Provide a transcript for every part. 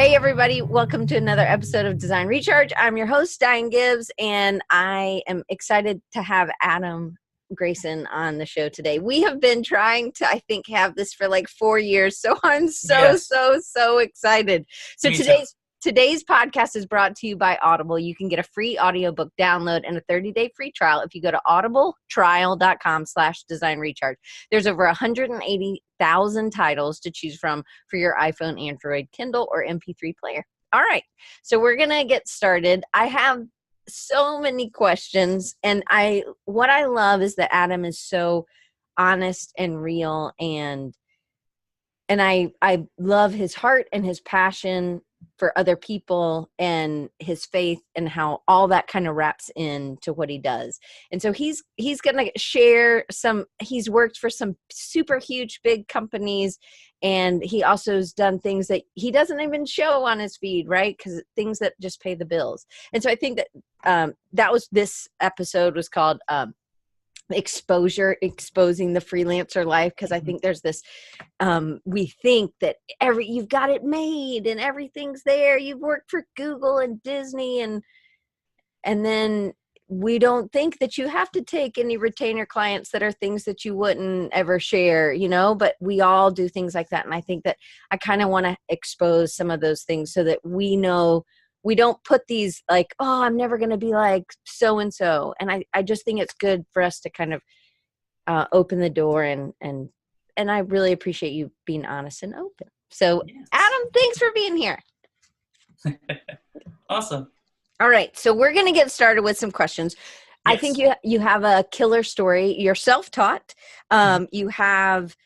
Hey, everybody. Welcome to another episode of Design Recharge. I'm your host, Diane Gibbs, and I am excited to have Adam Grason on the show today. We have been trying to, I think, have this for like 4 years, so I'm so excited. So today's podcast is brought to you by Audible. You can get a free audiobook download and a 30-day free trial if you go to audibletrial.com/designrecharge. There's over 180,000 titles to choose from for your iPhone, Android, Kindle, or MP3 player. All right, so we're going to get started. I have so many questions, and what I love is that Adam is so honest and real, and I love his heart and his passion for other people and his faith and how all that kind of wraps into what he does. And so he's going to share he's worked for some super huge big companies, and he also has done things that he doesn't even show on his feed, right? Because things that just pay the bills. And so I think that this episode was called exposing the freelancer life, because I think there's this we think that you've got it made and everything's there. You've worked for Google and Disney, and then we don't think that you have to take any retainer clients that are things that you wouldn't ever share, but we all do things like that. And I think that I kind of want to expose some of those things so that we know we don't put these like, oh, I'm never going to be like so-and-so. And I just think it's good for us to kind of open the door, and I really appreciate you being honest and open. So yes. Adam, thanks for being here. Awesome. All right. So we're going to get started with some questions. Yes. I think you have a killer story. You're self-taught. You have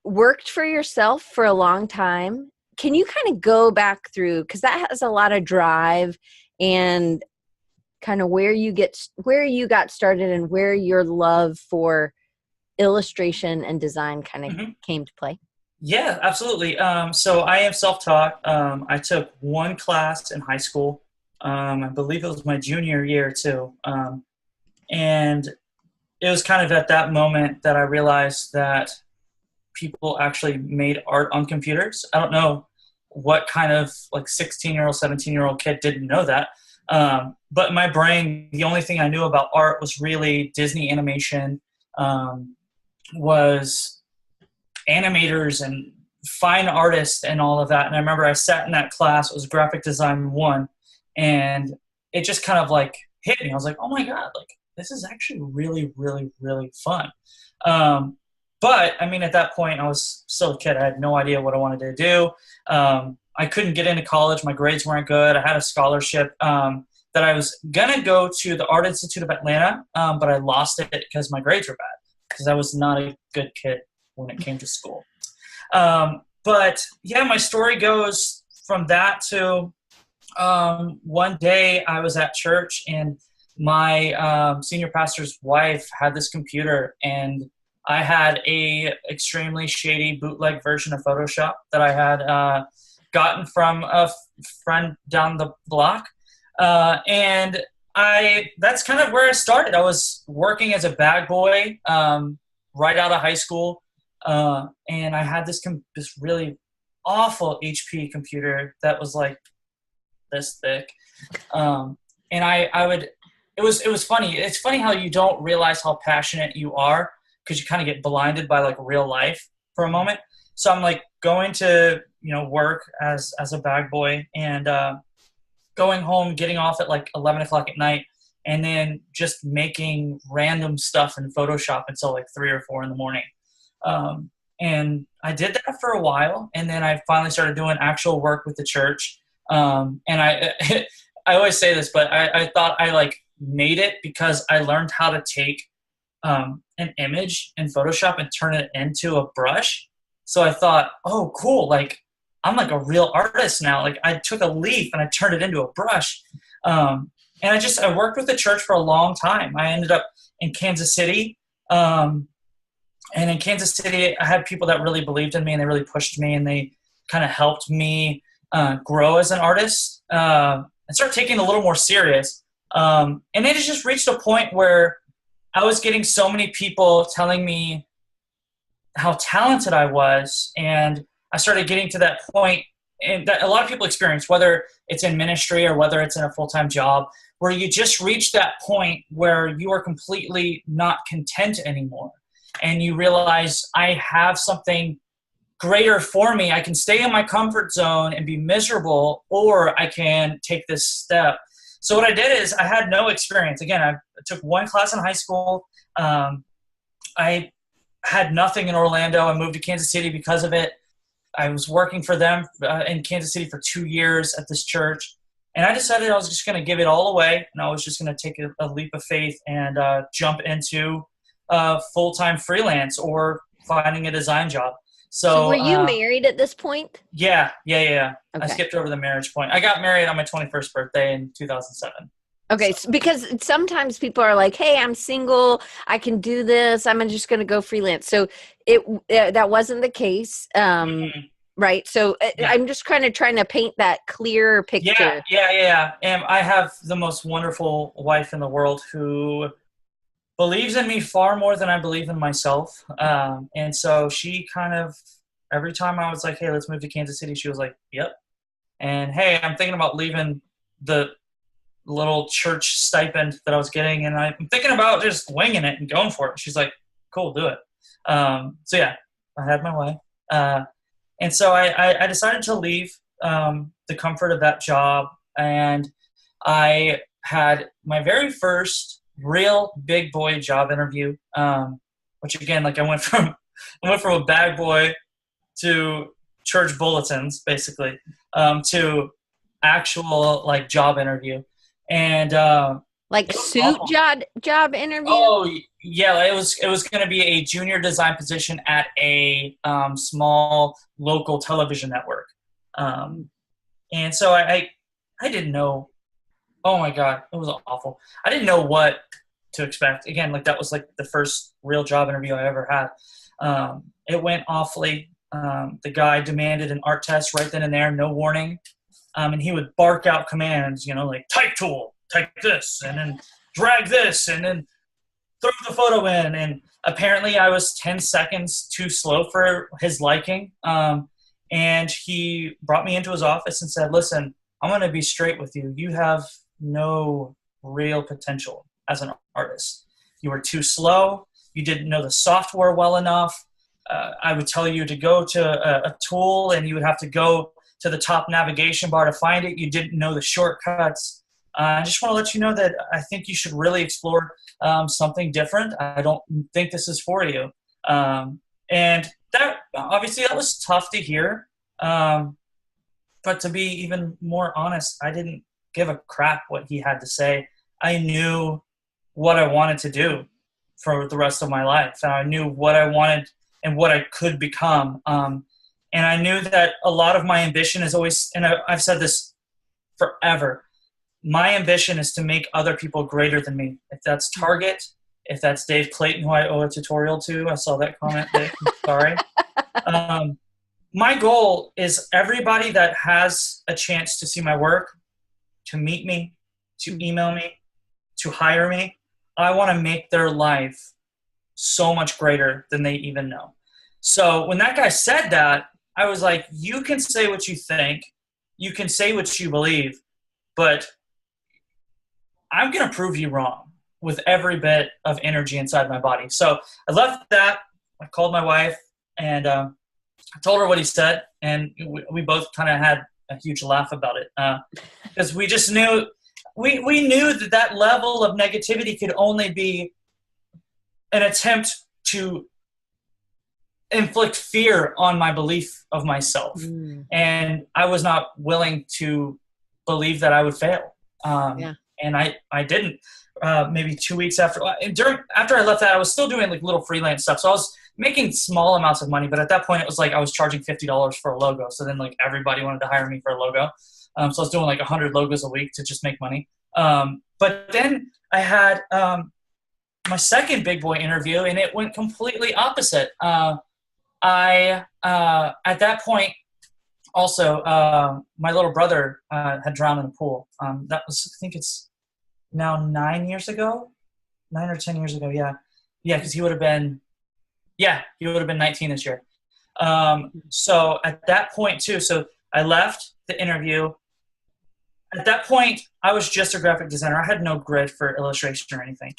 worked for yourself for a long time. Can you kind of go back through, because that has a lot of drive, and kind of where you got started and where your love for illustration and design kind of came to play? Yeah, absolutely. So I am self-taught. I took one class in high school. I believe it was my junior year too. And it was kind of at that moment that I realized that people actually made art on computers. I don't know what kind of like 16-year-old, 17-year-old kid didn't know that. But in my brain, the only thing I knew about art was really Disney animation, was animators and fine artists and all of that. And I remember I sat in that class, it was graphic design 1, and it just kind of like hit me. I was like, oh my God, like this is actually really, really, really fun. But I mean, at that point I was still a kid. I had no idea what I wanted to do. I couldn't get into college. My grades weren't good. I had a scholarship that I was going to go to the Art Institute of Atlanta, but I lost it because my grades were bad, because I was not a good kid when it came to school. But yeah, my story goes from that to one day I was at church, and my senior pastor's wife had this computer, and I had a extremely shady bootleg version of Photoshop that I had gotten from a friend down the block. And that's kind of where I started. I was working as a bag boy right out of high school. And I had this really awful HP computer that was like this thick. And it was funny. It's funny how you don't realize how passionate you are, because you kind of get blinded by like real life for a moment. So I'm like going to, work as a bag boy, and going home, getting off at like 11 o'clock at night, and then just making random stuff in Photoshop until like 3 or 4 in the morning. And I did that for a while, and then I finally started doing actual work with the church. And I always say this, but I thought I like made it because I learned how to take an image in Photoshop and turn it into a brush. So I thought, oh, cool. Like I'm like a real artist now. Like I took a leaf and I turned it into a brush. And I worked with the church for a long time. I ended up in Kansas City. And in Kansas City, I had people that really believed in me, and they really pushed me, and they kind of helped me grow as an artist and start taking it a little more serious. And then it just reached a point where I was getting so many people telling me how talented I was, and I started getting to that point and that a lot of people experience, whether it's in ministry or whether it's in a full-time job, where you just reach that point where you are completely not content anymore. And you realize, I have something greater for me. I can stay in my comfort zone and be miserable, or I can take this step. So what I did is, I had no experience. Again, I took one class in high school. I had nothing in Orlando. I moved to Kansas City because of it. I was working for them in Kansas City for 2 years at this church. And I decided I was just going to give it all away, and I was just going to take a leap of faith and jump into full-time freelance or finding a design job. So were you married at this point? Yeah. Okay. I skipped over the marriage point. I got married on my 21st birthday in 2007. Okay, so because sometimes people are like, hey, I'm single, I can do this, I'm just going to go freelance. So that wasn't the case, right? So I'm just kind of trying to paint that clearer picture. Yeah. And I have the most wonderful wife in the world who believes in me far more than I believe in myself. And so she kind of, every time I was like, hey, let's move to Kansas City, she was like, yep. And hey, I'm thinking about leaving the little church stipend that I was getting, and I'm thinking about just winging it and going for it. She's like, cool, do it. So yeah, I had my way. And so I decided to leave the comfort of that job, and I had my very first real big boy job interview, which again, like I went from a bag boy to church bulletins, basically, to actual like job interview. And like suit job interview. Oh yeah, it was going to be a junior design position at a small local television network. And so I didn't know. Oh my God, it was awful. I didn't know what to expect. Again, like that was like the first real job interview I ever had. It went awfully. The guy demanded an art test right then and there, no warning. And he would bark out commands, like type tool, type this, and then drag this, and then throw the photo in. And apparently I was 10 seconds too slow for his liking. And he brought me into his office and said, listen, I'm going to be straight with you. You have no real potential as an artist. You were too slow. You didn't know the software well enough. I would tell you to go to a tool, and you would have to go to the top navigation bar to find it. You didn't know the shortcuts. I just want to let you know that I think you should really explore something different. I don't think this is for you. And that obviously that was tough to hear. But to be even more honest, I didn't give a crap what he had to say. I knew what I wanted to do for the rest of my life. And I knew what I wanted and what I could become. And I knew that a lot of my ambition is always, and I've said this forever, my ambition is to make other people greater than me. If that's Target, if that's Dave Clayton, who I owe a tutorial to, I saw that comment, Dave, sorry. My goal is everybody that has a chance to see my work, to meet me, to email me, to hire me, I want to make their life so much greater than they even know. So when that guy said that, I was like, you can say what you think, you can say what you believe, but I'm going to prove you wrong with every bit of energy inside my body. So I left that. I called my wife, and I told her what he said, and we both kind of had a huge laugh about it because we just knew we knew that level of negativity could only be an attempt to inflict fear on my belief of myself. And I was not willing to believe that I would fail. And I didn't. Maybe 2 weeks after I left that, I was still doing like little freelance stuff. So I was making small amounts of money, but at that point it was like I was charging $50 for a logo. So then like everybody wanted to hire me for a logo. So I was doing like 100 logos a week to just make money. But then I had my second big boy interview, and it went completely opposite. At that point, also, my little brother had drowned in a pool. That was, I think it's now 9 years ago, 9 or 10 years ago. Yeah, because he would have been 19 this year. So at that point too, so I left the interview. At that point, I was just a graphic designer. I had no grid for illustration or anything.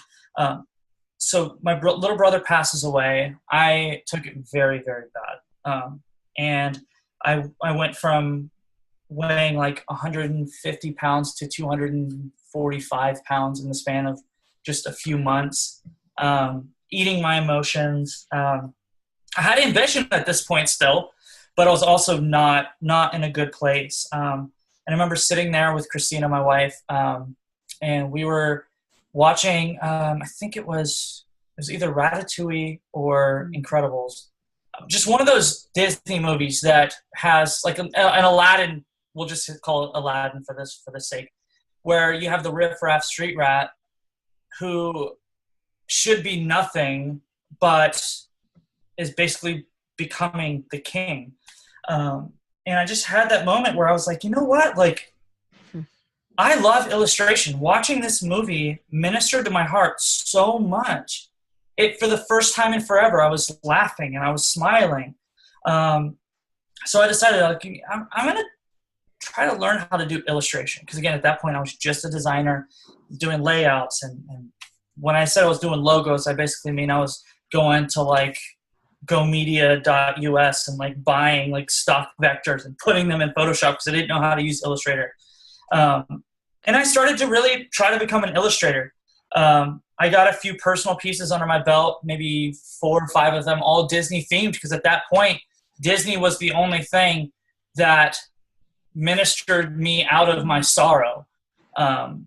So my little brother passes away. I took it very, very bad. And I went from weighing like 150 pounds to 245 pounds in the span of just a few months. Eating my emotions. I had ambition at this point still, but I was also not in a good place. And I remember sitting there with Christina, my wife, and we were watching, I think it was either Ratatouille or Incredibles. Just one of those Disney movies that has like an Aladdin, we'll just call it Aladdin for this sake, where you have the riff-raff street rat who should be nothing, but is basically becoming the king. And I just had that moment where I was like, you know what? Like, I love illustration. Watching this movie ministered to my heart so much. For the first time in forever, I was laughing and I was smiling. So I decided, like, I'm going to try to learn how to do illustration. Because again, at that point, I was just a designer doing layouts. And when I said I was doing logos, I basically mean I was going to like gomedia.us and like buying like stock vectors and putting them in Photoshop because I didn't know how to use Illustrator. And I started to really try to become an illustrator. I got a few personal pieces under my belt, maybe 4 or 5 of them, all Disney themed, because at that point, Disney was the only thing that ministered me out of my sorrow. And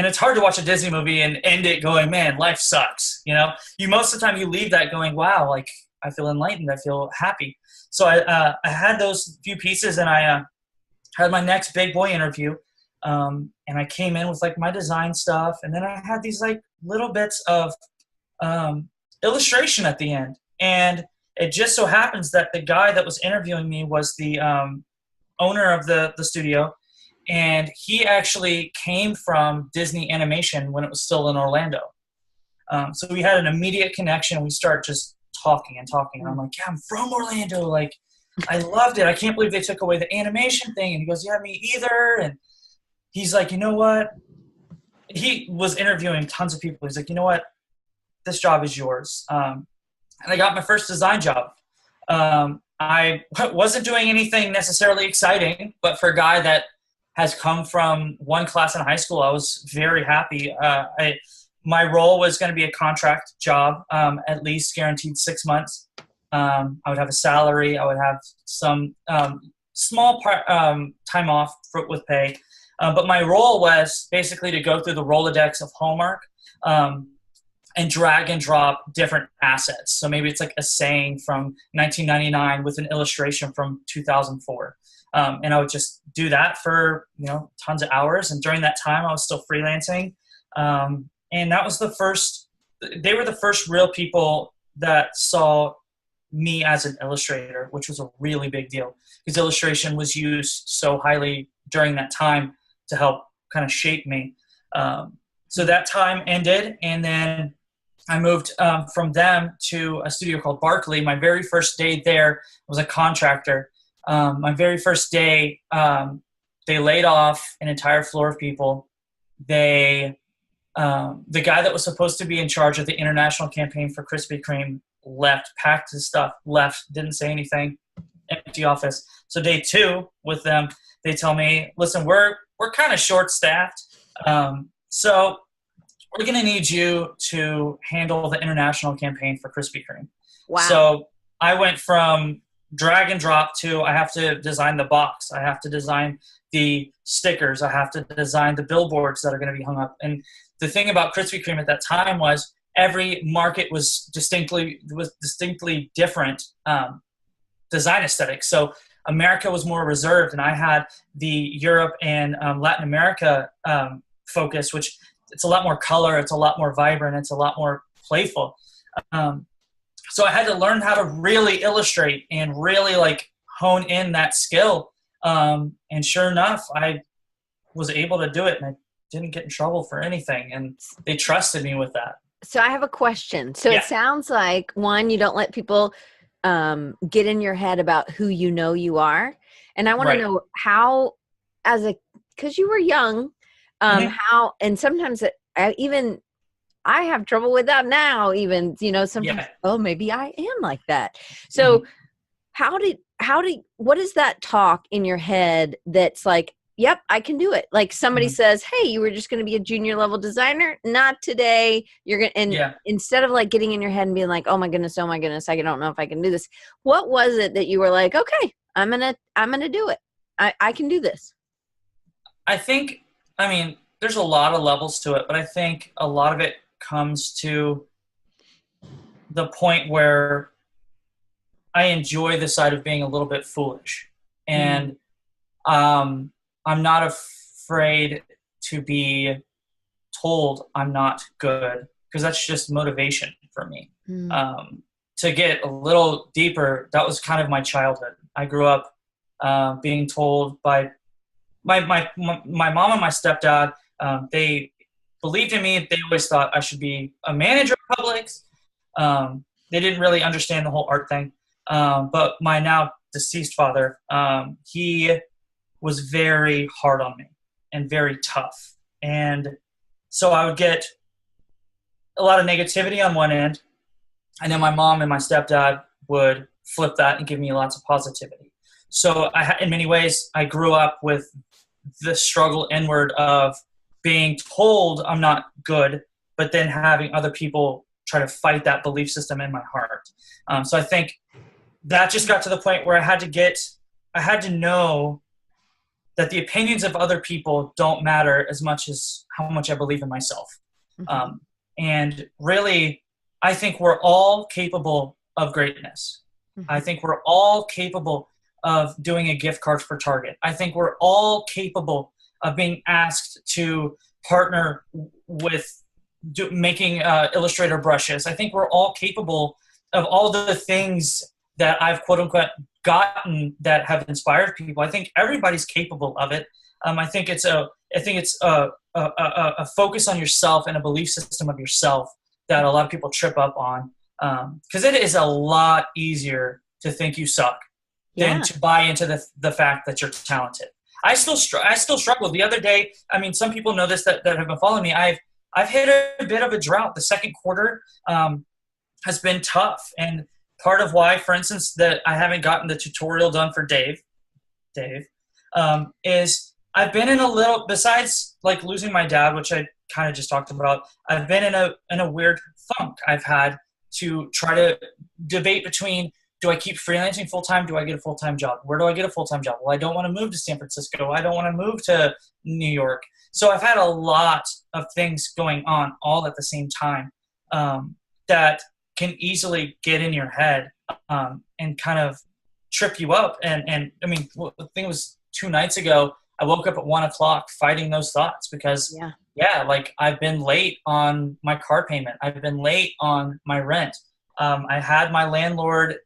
it's hard to watch a Disney movie and end it going, man, life sucks. You know, most of the time you leave that going, wow, like I feel enlightened. I feel happy. So I had those few pieces, and I had my next big boy interview. And I came in with like my design stuff, and then I had these like little bits of illustration at the end. And it just so happens that the guy that was interviewing me was the owner of the studio, and he actually came from Disney Animation when it was still in Orlando. So we had an immediate connection. We start just talking and talking, and I'm like, yeah, I'm from Orlando. Like, I loved it. I can't believe they took away the animation thing. And he goes, yeah, me either. And he's like, you know what? He was interviewing tons of people. He's like, you know what? This job is yours. And I got my first design job. I wasn't doing anything necessarily exciting, but for a guy that has come from one class in high school, I was very happy. My role was going to be a contract job, at least guaranteed 6 months. I would have a salary. I would have some small time off with pay. But my role was basically to go through the Rolodex of Hallmark and drag and drop different assets. So maybe it's like a saying from 1999 with an illustration from 2004. And I would just do that for, tons of hours. And during that time, I was still freelancing. And that was they were the first real people that saw me as an illustrator, which was a really big deal because illustration was used so highly during that time to help kind of shape me. So that time ended, and then I moved from them to a studio called Barkley. My very first day there was a contractor. My very first day, they laid off an entire floor of people. The guy that was supposed to be in charge of the international campaign for Krispy Kreme left, packed his stuff, left, didn't say anything, empty office. So day 2 with them, they tell me, listen, we're kind of short-staffed, so we're going to need you to handle the international campaign for Krispy Kreme. Wow. So I went from drag and drop to I have to design the box. I have to design the stickers. I have to design the billboards that are going to be hung up. And the thing about Krispy Kreme at that time was every market was distinctly different design aesthetic. So America was more reserved, and I had the Europe and Latin America focus, which it's a lot more color, it's a lot more vibrant, it's a lot more playful. So I had to learn how to really illustrate and really like hone in that skill. And sure enough, I was able to do it, and I didn't get in trouble for anything, and they trusted me with that. So I have a question. So Yeah. It sounds like, one, you don't let people get in your head about who you are. And I want to Right. know how, because you were young, Mhm. how, and sometimes even I have trouble with that now, even, sometimes, Yeah. oh, maybe I am like that. So Mhm. what is that talk in your head that's like, yep, I can do it. Like somebody Mhm. says, hey, you were just going to be a junior level designer. Not today. You're going to, and Yeah. instead of like getting in your head and being like, oh my goodness, I don't know if I can do this. What was it that you were like, okay, I'm going to do it. I can do this. I think, I mean, there's a lot of levels to it, but I think a lot of it comes to the point where I enjoy the side of being a little bit foolish. Mm, And I'm not afraid to be told I'm not good, because that's just motivation for me. mm, Um, to get a little deeper, that was kind of my childhood. I grew up being told by my mom and my stepdad. They believed in me. They always thought I should be a manager of Publix. They didn't really understand the whole art thing. But my now deceased father, he was very hard on me and very tough. And so I would get a lot of negativity on one end, and then my mom and my stepdad would flip that and give me lots of positivity. So in many ways, I grew up with the struggle inward of being told I'm not good, but then having other people try to fight that belief system in my heart. So I think that just got to the point where I had to know that the opinions of other people don't matter as much as how much I believe in myself. mhm, Um, and really, I think we're all capable of greatness. I mhm. think we're all capable of doing a gift card for Target. I think we're all capable of being asked to partner with making illustrator brushes. I think we're all capable of all the things that I've quote unquote gotten that have inspired people. I think everybody's capable of it. I think it's a focus on yourself and a belief system of yourself that a lot of people trip up on, because it is a lot easier to think you suck than Yeah. to buy into the fact that you're talented. I still struggle. The other day, I mean, some people know this that have been following me. I've hit a bit of a drought. The second quarter has been tough, and part of why, for instance, that I haven't gotten the tutorial done for Dave, is I've been in a little, besides like losing my dad, which I kind of just talked about. I've been in a weird funk. I've had to try to debate between, do I keep freelancing full time? Do I get a full time job? Where do I get a full time job? Well, I don't want to move to San Francisco. I don't want to move to New York. So I've had a lot of things going on all at the same time, that can easily get in your head, and kind of trip you up. And I mean, the thing was 2 nights ago, I woke up at 1 o'clock fighting those thoughts because, Yeah. yeah, like I've been late on my car payment. I've been late on my rent. I had my landlord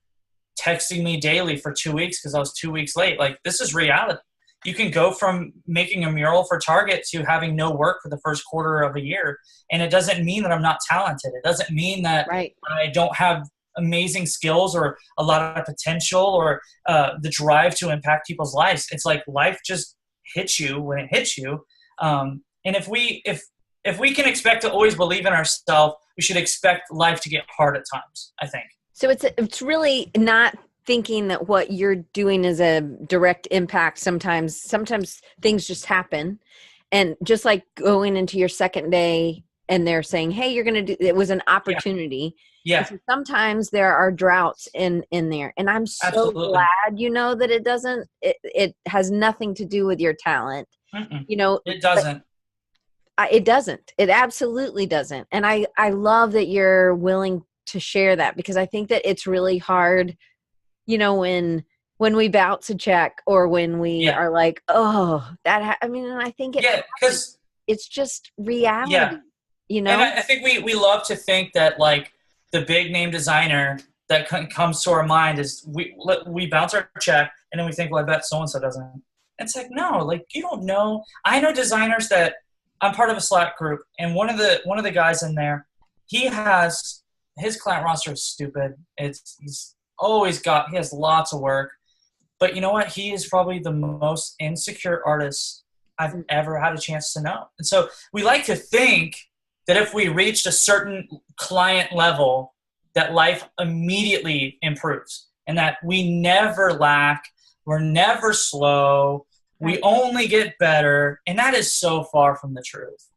texting me daily for 2 weeks because I was 2 weeks late. Like, this is reality. You can go from making a mural for Target to having no work for the first quarter of a year. And it doesn't mean that I'm not talented. It doesn't mean that Right. I don't have amazing skills or a lot of potential or the drive to impact people's lives. It's like life just hits you when it hits you. And if we can expect to always believe in ourselves, we should expect life to get hard at times, I think. So it's really not thinking that what you're doing is a direct impact. Sometimes things just happen, and just like going into your second day and they're saying, hey, you're going to do it, was an Yeah. opportunity. And Yeah, so sometimes there are droughts in there, and I'm so absolutely. glad that it has nothing to do with your talent, Mm-mm. you know It but doesn't. it doesn't. It absolutely doesn't. And I love that you're willing to share that, because I think that it's really hard, when we bounce a check, or when we Yeah. are like, oh, I mean, and I think it Yeah, happens. because It's just yeah, reality, you and know? I think we love to think that like the big name designer that comes to our mind is we bounce our check and then we think, well, I bet so and so doesn't. It's like, no, like you don't know. I know designers that I'm part of a Slack group, and one of the guys in there, he has his client roster is stupid. He has lots of work, But you know what? He is probably the most insecure artist I've ever had a chance to know. And so we like to think that if we reached a certain client level, that life immediately improves and that we never lack, we're never slow, we only get better. And that is so far from the truth.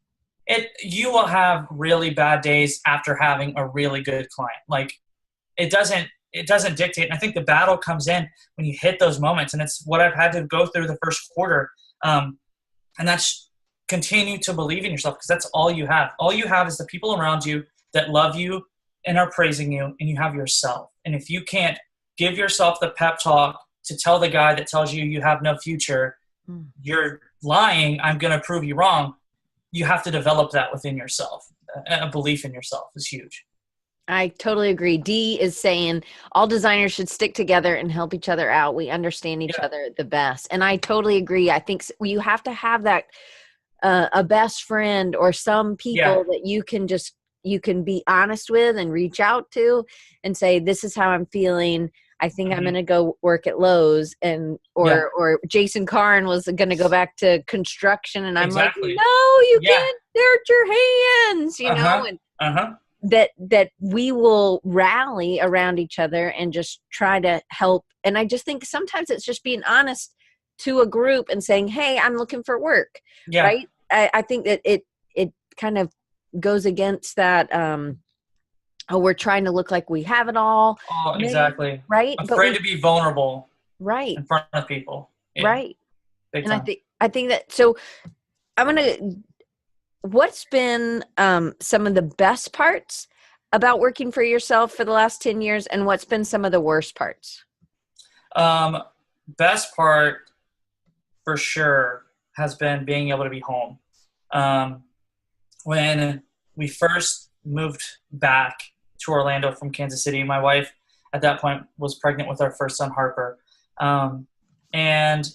You will have really bad days after having a really good client. Like it doesn't dictate. And I think the battle comes in when you hit those moments. And it's what I've had to go through the first quarter. And that's continue to believe in yourself, because that's all you have. All you have is the people around you that love you and are praising you, and you have yourself. And if you can't give yourself the pep talk to tell the guy that tells you have no future, you're lying, I'm going to prove you wrong. You have to develop that within yourself. A belief in yourself is huge. I totally agree. Dee is saying all designers should stick together and help each other out. We understand each other the best. And I totally agree. I think you have to have that a best friend or some people that you can be honest with and reach out to and say, this is how I'm feeling. I think I'm going to go work at Lowe's, or Jason Karn was going to go back to construction. And I'm like, no, you can't. They're at your hands, you know, and that we will rally around each other and just try to help. And I just think sometimes it's just being honest to a group and saying, hey, I'm looking for work. Right. I think that it kind of goes against that. We're trying to look like we have it all. Oh, exactly. Right. Afraid to be vulnerable. Right. In front of people. Yeah. Right. Big and time. I think that, so what's been some of the best parts about working for yourself for the last 10 years, and what's been some of the worst parts? Best part for sure has been being able to be home. When we first moved back to Orlando from Kansas City, my wife at that point was pregnant with our first son, Harper. And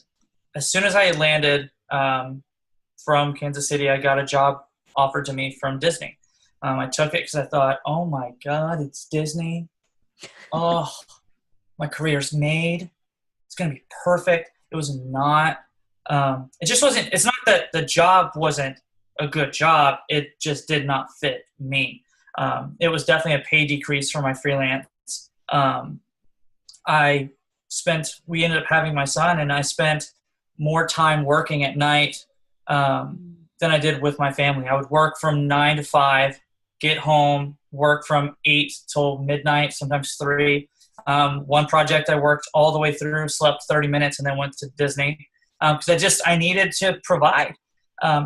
as soon as I had landed from Kansas City, I got a job offered to me from Disney. I took it because I thought, oh my God, it's Disney. Oh, my career's made. It's going to be perfect. It was not. It just wasn't. It's not that the job wasn't a good job. It just did not fit me. It was definitely a pay decrease for my freelance. We ended up having my son, and I spent more time working at night than I did with my family. I would work from 9 to 5, get home, work from 8 till midnight, sometimes 3. One project I worked all the way through, slept 30 minutes, and then went to Disney because I needed to provide.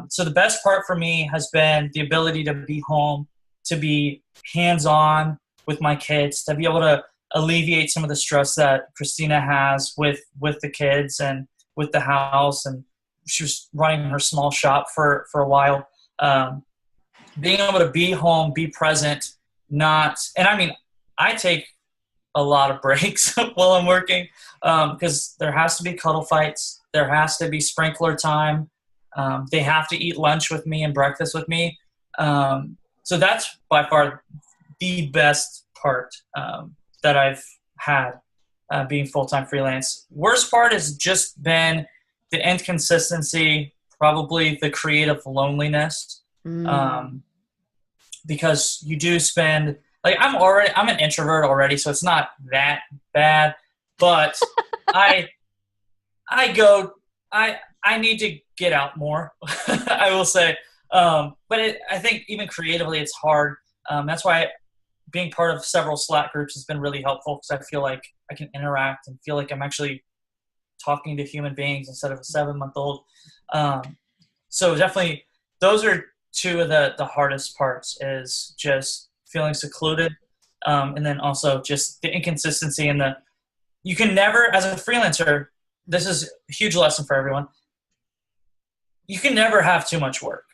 So the best part for me has been the ability to be home, to be hands-on with my kids, to be able to alleviate some of the stress that Christina has with the kids and with the house. And she was running her small shop for a while. Being able to be home, be present, I take a lot of breaks while I'm working because there has to be cuddle fights. There has to be sprinkler time. They have to eat lunch with me and breakfast with me. So that's by far the best part that I've had being full-time freelance. Worst part has just been the inconsistency, probably the creative loneliness, because you do spend I'm an introvert already, so it's not that bad, but I need to get out more, I will say. But I think even creatively it's hard. That's why being part of several Slack groups has been really helpful, because I feel like I can interact and feel like I'm actually talking to human beings instead of a 7-month-old. So definitely those are two of the hardest parts, is just feeling secluded. And then also just the inconsistency and you can never, as a freelancer, this is a huge lesson for everyone. You can never have too much work.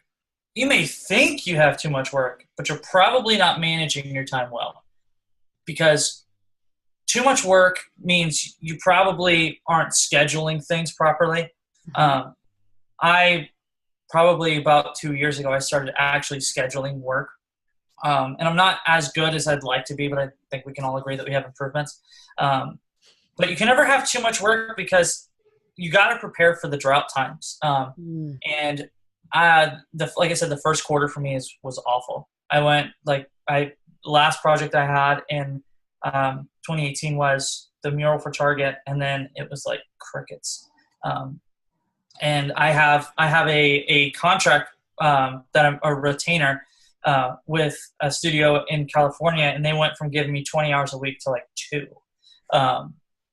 You may think you have too much work, but you're probably not managing your time well, because too much work means you probably aren't scheduling things properly. I probably about 2 years ago, I started actually scheduling work. And I'm not as good as I'd like to be, but I think we can all agree that we have improvements. But but you can never have too much work because you got to prepare for the drought times. And like I said, the first quarter for me was awful. Last project I had in 2018 was the mural for Target, and then it was like crickets. And I have a contract that I'm a retainer with a studio in California, and they went from giving me 20 hours a week to like 2.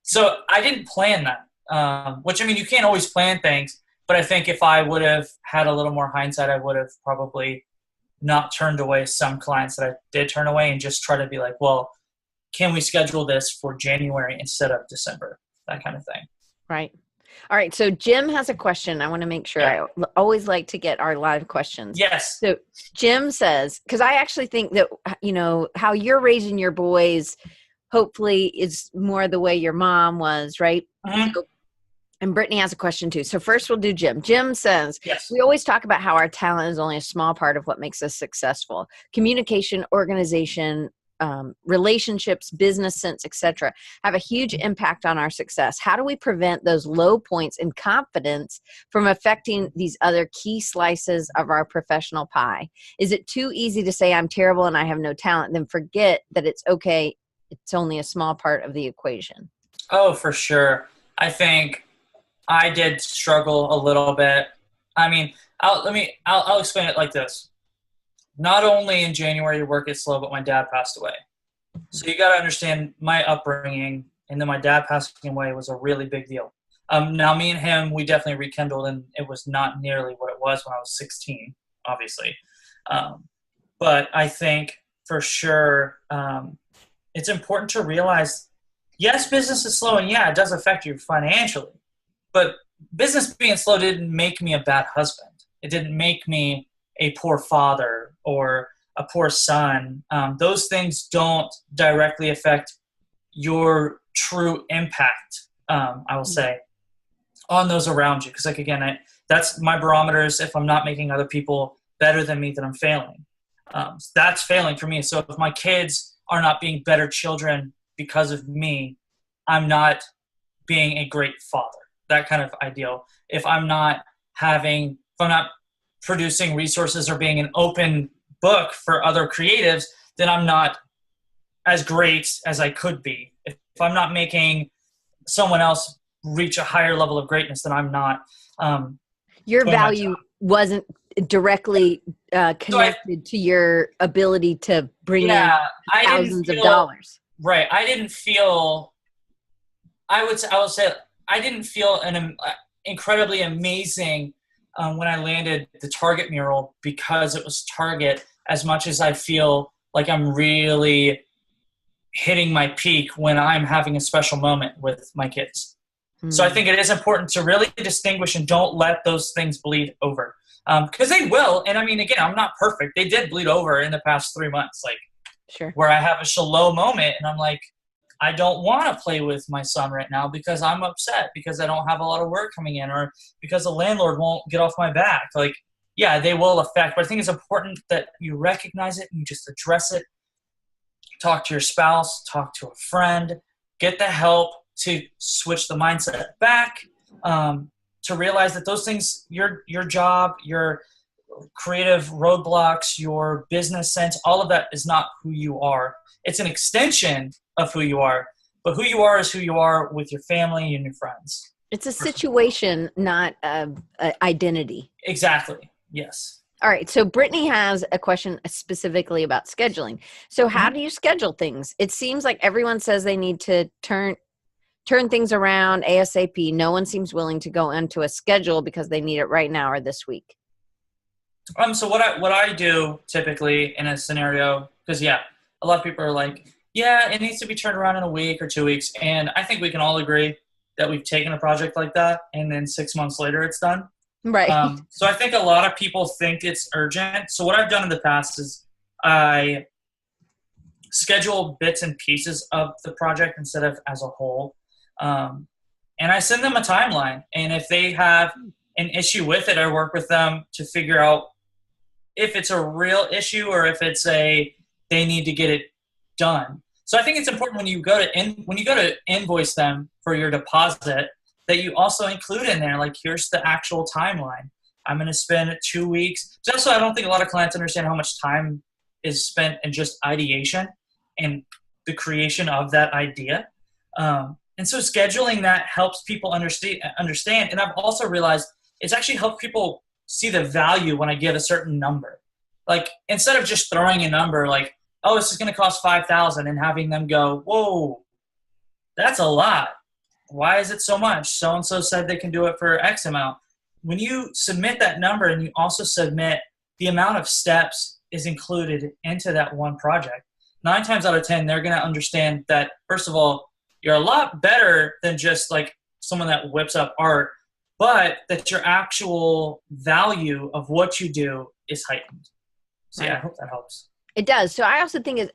So I didn't plan that, which, I mean, you can't always plan things, but I think if I would have had a little more hindsight, I would have probably not turned away some clients that I did turn away and just try to be like, well, can we schedule this for January instead of December? That kind of thing. Right. All right. So Jim has a question. I want to make sure. I always like to get our live questions. Yes. So Jim says, because I actually think that, you know, how you're raising your boys hopefully is more the way your mom was, right? Mm-hmm. So, and Brittany has a question too. So first we'll do Jim. Jim says, yes, we always talk about how our talent is only a small part of what makes us successful. Communication, organization, relationships, business sense, etc., have a huge impact on our success. How do we prevent those low points in confidence from affecting these other key slices of our professional pie? Is it too easy to say I'm terrible and I have no talent, then forget that it's okay, it's only a small part of the equation? Oh, for sure. I think I did struggle a little bit. I mean, I'll explain it like this. Not only in January did work get slow, but my dad passed away. So you got to understand my upbringing, and then my dad passing away was a really big deal. Now, me and him, we definitely rekindled, and it was not nearly what it was when I was 16, obviously. But I think for sure it's important to realize, yes, business is slow, and yeah, it does affect you financially. But business being slow didn't make me a bad husband. It didn't make me a poor father or a poor son. Those things don't directly affect your true impact, I will say, on those around you. Because, like, again, that's my barometers. If I'm not making other people better than me, then I'm failing. That's failing for me. So if my kids are not being better children because of me, I'm not being a great father. That kind of ideal. If I'm not producing resources or being an open book for other creatives, then I'm not as great as I could be. If I'm not making someone else reach a higher level of greatness, then I'm not. Your value wasn't directly connected to your ability to bring in thousands of dollars. Right. I didn't feel. I will say I didn't feel an incredibly amazing when I landed the Target mural because it was Target, as much as I feel like I'm really hitting my peak when I'm having a special moment with my kids. So I think it is important to really distinguish and don't let those things bleed over, because they will. And I mean, again, I'm not perfect. They did bleed over in the past 3 months, where I have a low moment and I'm like, I don't want to play with my son right now because I'm upset because I don't have a lot of work coming in, or because the landlord won't get off my back. Yeah, they will affect, but I think it's important that you recognize it and you just address it. Talk to your spouse, talk to a friend, get the help to switch the mindset back, to realize that those things, your job, your creative roadblocks, your business sense, all of that is not who you are. It's an extension of who you are, but who you are is who you are with your family and your friends. It's a situation, not an identity. Exactly. Yes. All right. So Brittany has a question specifically about scheduling. So how do you schedule things? It seems like everyone says they need to turn things around ASAP. No one seems willing to go into a schedule because they need it right now or this week. So what I do typically in a scenario, because a lot of people are like, yeah, it needs to be turned around in a week or 2 weeks. And I think we can all agree that we've taken a project like that and then 6 months later it's done. Right. So I think a lot of people think it's urgent. So what I've done in the past is I schedule bits and pieces of the project instead of as a whole. And I send them a timeline. And if they have an issue with it, I work with them to figure out if it's a real issue or if it's they need to get it done. So I think it's important when you go to invoice them for your deposit that you also include in there, like, here's the actual timeline. I'm going to spend 2 weeks. Just so I don't think a lot of clients understand how much time is spent in just ideation and the creation of that idea. And so scheduling that helps people understand. And I've also realized it's actually helped people see the value when I give a certain number. Like, instead of just throwing a number like, oh, this is going to cost $5,000, and having them go, whoa, that's a lot. Why is it so much? So-and-so said they can do it for X amount. When you submit that number and you also submit the amount of steps is included into that one project, 9 times out of 10, they're going to understand that, first of all, you're a lot better than just like someone that whips up art, but that your actual value of what you do is heightened. So yeah, I hope that helps. It does. So I also think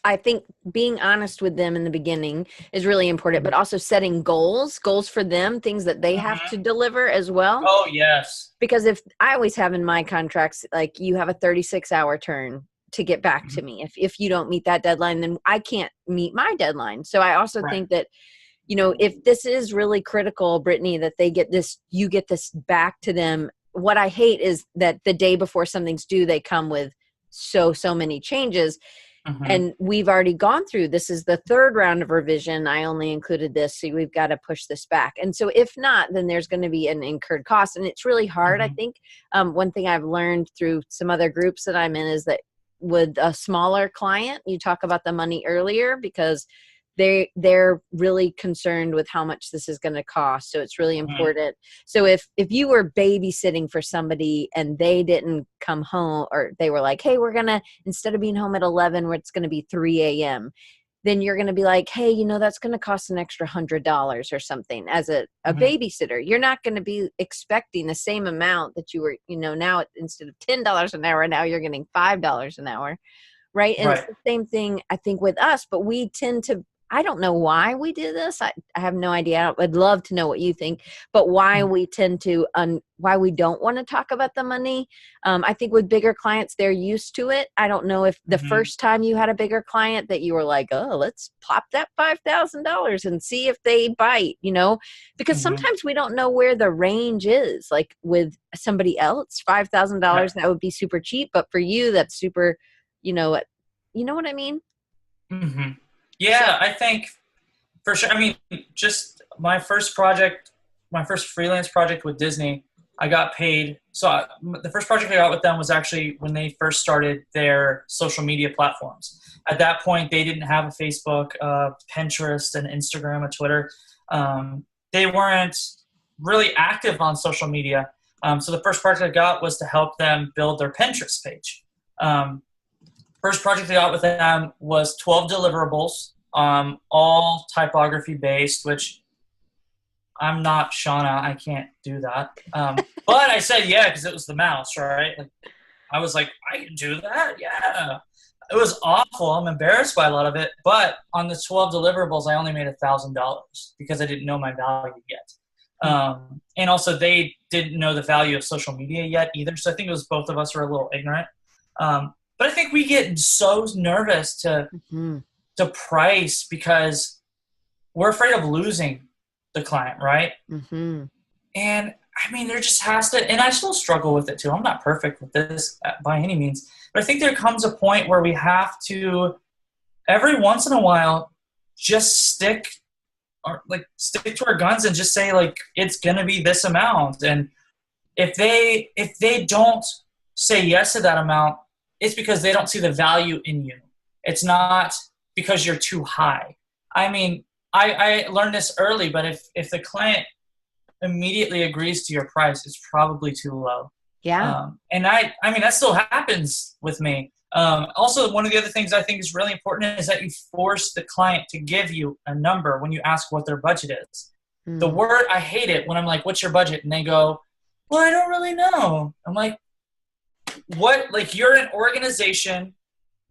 I think being honest with them in the beginning is really important, but also setting goals for them, things that they have to deliver as well. Oh, yes. Because if I always have in my contracts, like, you have a 36-hour turn to get back to me. If you don't meet that deadline, then I can't meet my deadline. So I also think that, you know, if this is really critical, Brittany, that they get this, you get this back to them. What I hate is that the day before something's due, they come with so many changes. And we've already gone through, this is the 3rd round of revision. I only included this, so we've got to push this back. And so if not, then there's going to be an incurred cost. And it's really hard. I think one thing I've learned through some other groups that I'm in is that with a smaller client, you talk about the money earlier, because they're really concerned with how much this is going to cost. So it's really important. So if you were babysitting for somebody and they didn't come home, or they were like, hey, we're going to, instead of being home at 11, it's going to be 3 a.m., then you're going to be like, hey, you know, that's going to cost an extra $100 or something as a babysitter. You're not going to be expecting the same amount that you were, you know, now instead of $10 an hour, now you're getting $5 an hour. Right. And it's the same thing, I think, with us, but we tend to, I don't know why we do this. I have no idea. I'd love to know what you think, but why we tend to, why we don't want to talk about the money. I think with bigger clients, they're used to it. I don't know if the first time you had a bigger client that you were like, oh, let's pop that $5,000 and see if they bite, you know, because sometimes we don't know where the range is. Like with somebody else, $5,000, that would be super cheap. But for you, that's super, you know what I mean? Yeah, I think for sure. I mean, just my first freelance project with Disney, I got paid. So the first project I got with them was actually when they first started their social media platforms. At that point, they didn't have a Facebook, Pinterest, an Instagram, a Twitter. They weren't really active on social media. So the first project I got was to help them build their Pinterest page. First project I got with them was 12 deliverables, all typography based, which I'm not Shauna. I can't do that. But I said yeah because it was the mouse, right? Like, I was like, I can do that? Yeah. It was awful. I'm embarrassed by a lot of it. But on the 12 deliverables, I only made $1,000 because I didn't know my value yet. And also they didn't know the value of social media yet either. So I think it was both of us were a little ignorant. But I think we get so nervous to price because we're afraid of losing the client, right? And I mean, there just has to, and I still struggle with it too. I'm not perfect with this by any means, but I think there comes a point where we have to, every once in a while, just stick to our guns and just say like, it's going to be this amount. And if they don't say yes to that amount, it's because they don't see the value in you. It's not because you're too high. I mean, I learned this early, but if the client immediately agrees to your price, it's probably too low. Yeah. And I mean, that still happens with me. Also, one of the other things I think is really important is that you force the client to give you a number when you ask what their budget is. The word, I hate it when I'm like, what's your budget? And they go, well, I don't really know. I'm like, what? Like, you're an organization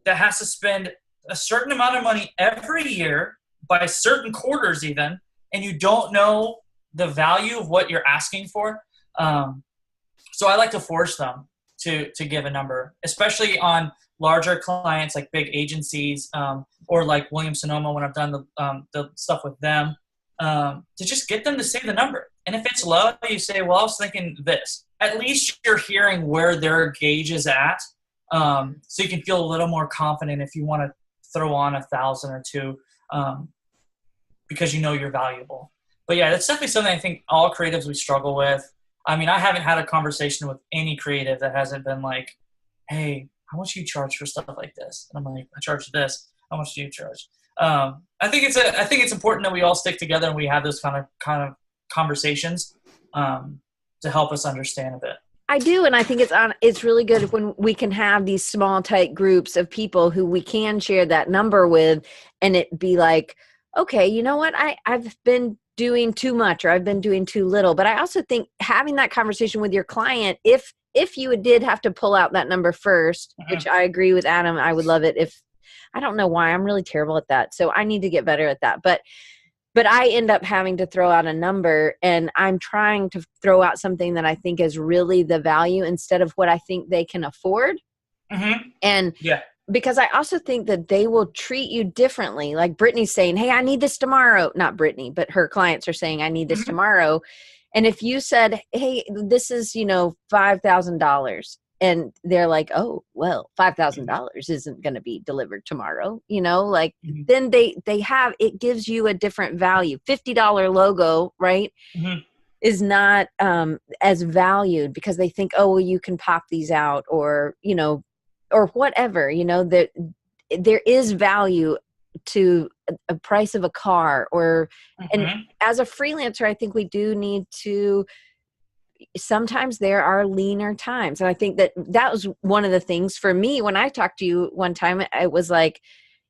that has to spend a certain amount of money every year by certain quarters even, and you don't know the value of what you're asking for. So I like to force them to give a number, especially on larger clients like big agencies, or like Williams Sonoma when I've done the stuff with them, to just get them to say the number. And if it's low, you say, well, I was thinking this. At least you're hearing where their gauge is at, so you can feel a little more confident if you want to throw on 1,000 or two, because you know you're valuable. But yeah, that's definitely something I think all creatives we struggle with. I mean, I haven't had a conversation with any creative that hasn't been like, hey, how much do you charge for stuff like this? And I'm like, I charge this. How much do you charge? I think it's important that we all stick together and we have those kind of conversations, to help us understand a bit. I do, and I think it's really good when we can have these small, tight groups of people who we can share that number with, and it be like, okay, you know what, I've been doing too much, or I've been doing too little. But I also think having that conversation with your client, if you did have to pull out that number first, which I agree with Adam, I would love it if, I don't know why, I'm really terrible at that, so I need to get better at that. But I end up having to throw out a number, and I'm trying to throw out something that I think is really the value instead of what I think they can afford. And because I also think that they will treat you differently. Like Brittany's saying, hey, I need this tomorrow. Not Brittany, but her clients are saying, I need this tomorrow. And if you said, hey, this is, $5,000. And they're like, oh, well, $5,000 isn't going to be delivered tomorrow, then they have, it gives you a different value. $50 logo, right, is not as valued because they think, oh, well, you can pop these out, or whatever, that there is value to a price of a car, or, and as a freelancer, I think we do need to, sometimes there are leaner times. And I think that was one of the things for me when I talked to you one time. It was like,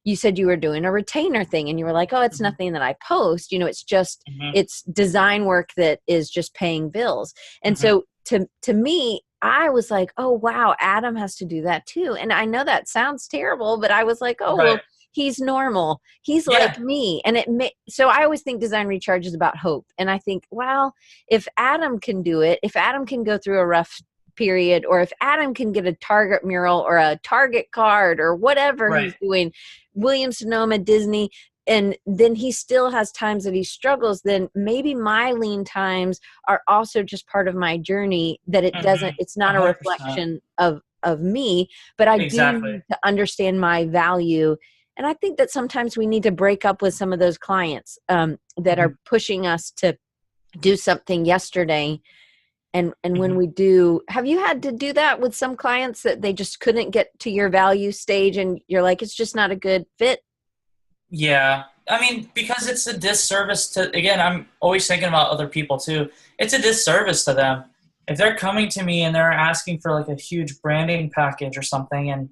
you said you were doing a retainer thing, and you were like, oh, it's nothing that I post, it's just, it's design work that is just paying bills. And so to me, I was like, oh, wow, Adam has to do that too. And I know that sounds terrible, but I was like, oh, well, he's normal. He's like me. And so I always think Design Recharge is about hope. And I think, well, if Adam can do it, if Adam can go through a rough period, or if Adam can get a Target mural or a Target card or whatever he's doing, Williams Sonoma, Disney, and then he still has times that he struggles, then maybe my lean times are also just part of my journey, that it doesn't, it's not 100%. A reflection of me, but I do need to understand my value. And I think that sometimes we need to break up with some of those clients that are pushing us to do something yesterday. And when we do, have you had to do that with some clients that they just couldn't get to your value stage and you're like, it's just not a good fit? Yeah. I mean, because it's a disservice to, again, I'm always thinking about other people too. It's a disservice to them. If they're coming to me and they're asking for like a huge branding package or something, and